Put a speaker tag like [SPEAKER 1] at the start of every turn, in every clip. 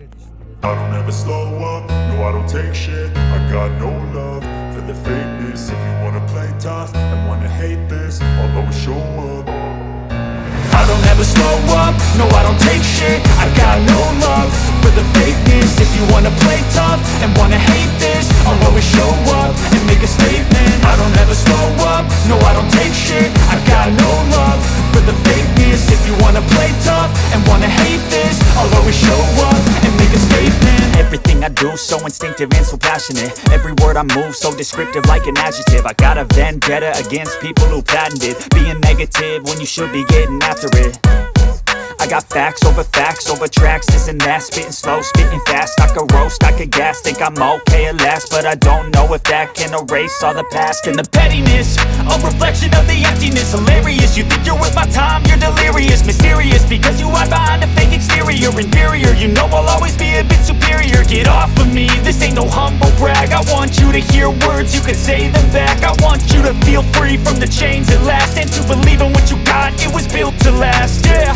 [SPEAKER 1] I don't ever slow up, no I don't take shit. I got no love for the fakeness. If you wanna play tough and wanna hate this, I'll always show up. I don't ever slow up, no I don't take shit. I got no love for the fakeness. If you wanna play tough and wanna hate this, I'll always show up and make a statement. I don't ever slow up, no I don't take shit. I got no love for the fakeness. If you wanna play tough and wanna hate this, I'll always show up and make a statement. Everything I do so instinctive and so passionate. Every word I move so descriptive like an adjective. I got a vendetta against people who patented being negative when you should be getting after it. I got facts over tracks, this and that. Spitting slow, spitting fast, I could roast, I could gas. Think I'm okay at last, but I don't know if that can erase all the past. And the pettiness, a reflection of the emptiness. Hilarious, you think you're worth my time, you're delirious. Mysterious, because you hide behind a fake exterior. Inferior, you know I'll always be a bit superior. Get off of me, this ain't no humble brag. I want you to hear words, you can say them back. I want you to feel free from the chains at last, and to believe in what you got, it was built to last, yeah.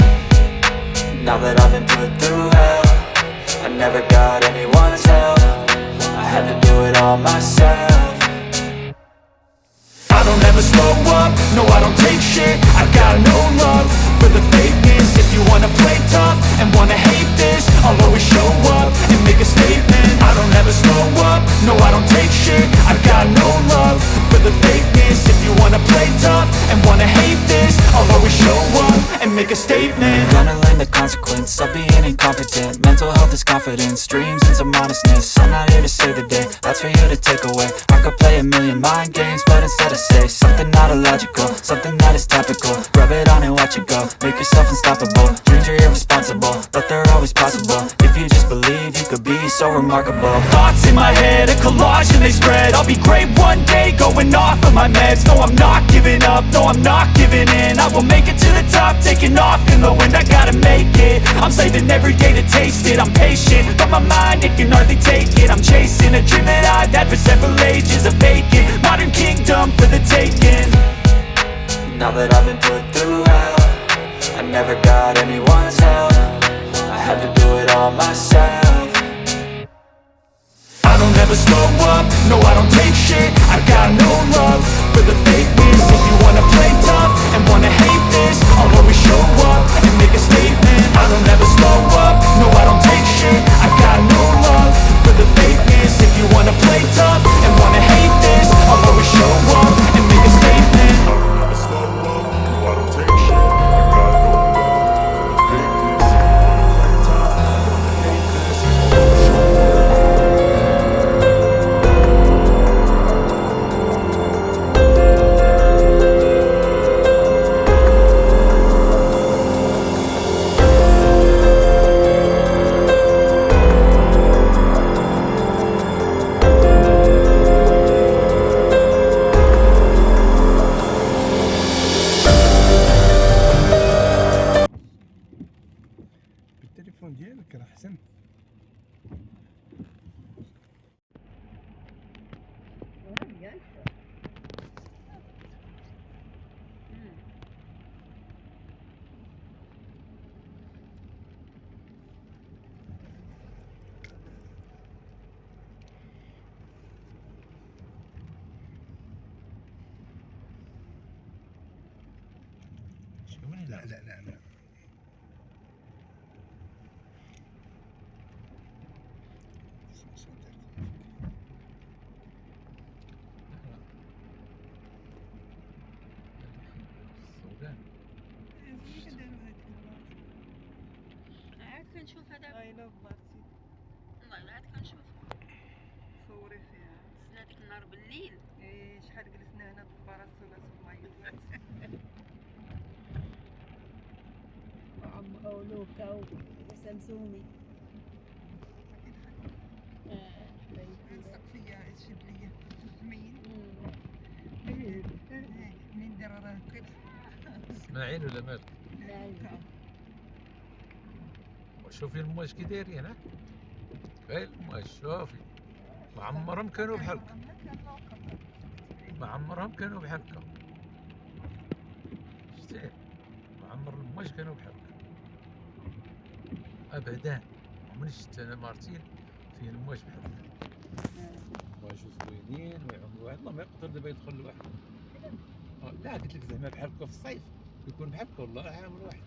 [SPEAKER 2] Now that I've been put through hell, I never got anyone's help. I had to do it all myself.
[SPEAKER 1] I don't ever slow up, no I don't take shit. I got no love for the fakeness. If you wanna play tough and wanna hate this, I'll always show up and make a statement. I don't ever slow up, no I don't take shit. I got no love for the fakeness. If you wanna play tough and wanna hate this, I'll always show up and make a statement.
[SPEAKER 2] Gonna learn the consequence of being incompetent. Mental health is confidence, dreams and some modestness. I'm not here to save the day, that's for you to take away. I could play a million mind games, but instead I say something not illogical, something that is topical. Rub it on and watch it go, make yourself unstoppable. Dreams are irresponsible, but they're always possible. If you just believe, you could be so remarkable.
[SPEAKER 1] Thoughts in my head, a collage and they spread. I'll be great one day, going off of my meds. No, I'm not giving up, no, I'm not giving in. I will make it to the top, taking off in the wind. I gotta make it, I'm saving every day to taste it. I'm patient, but my mind, it can hardly take it. I'm chasing a dream that I've had for several ages. A vacant, modern kingdom for the taking.
[SPEAKER 2] Now that I've been put through hell, I never got anyone's help. I had to do it all myself.
[SPEAKER 1] I don't ever slow up, no I don't take shit. I got no love for the fakeness. If you wanna play tough and wanna hate this, I'll always show up and make a statement. I don't ever slow up, no I don't take shit. I got no love for the fakeness. If you wanna play tough and wanna hate this, I'll always show up and make a statement. I don't ever slow up, no I don't take shit. I got no love for the fakeness. If you wanna play tough and wanna hate this, I'll always show up.
[SPEAKER 3] بالتليفون ديالك راه احسن. لا لا لا لا
[SPEAKER 4] عاد كنشوف هذا
[SPEAKER 5] ايلا بلاتي
[SPEAKER 4] والله عاد كنشوف
[SPEAKER 5] صوري فيها
[SPEAKER 4] سنا ديك النهار بالليل
[SPEAKER 5] ايه شحال جلسنا هنا بالباراسولات ومعيطات
[SPEAKER 6] وعم ولوكا وسمسومي
[SPEAKER 5] نسق فيا شد ليا زمين
[SPEAKER 6] إيه.
[SPEAKER 5] منين ندير راه كيف
[SPEAKER 7] اسماعيل ولا مالك؟
[SPEAKER 6] نعم.
[SPEAKER 7] وشوفي المواش كي دايرين ها؟ غير المواش شوفي ما عمرهم كانوا بحال هكا، ما عمرهم كانوا بحال هكا، شتي ما عمر المواش كانوا بحال هكا ابدا، من شفت انا مرتين فيه المواج بحال هكا مواج زوينين ويعوموا واحد الله ما يقدر دابا يدخل لواحد لا قلت لك زعما بحال هكا في الصيف يكون بحال هكا والله عام واحد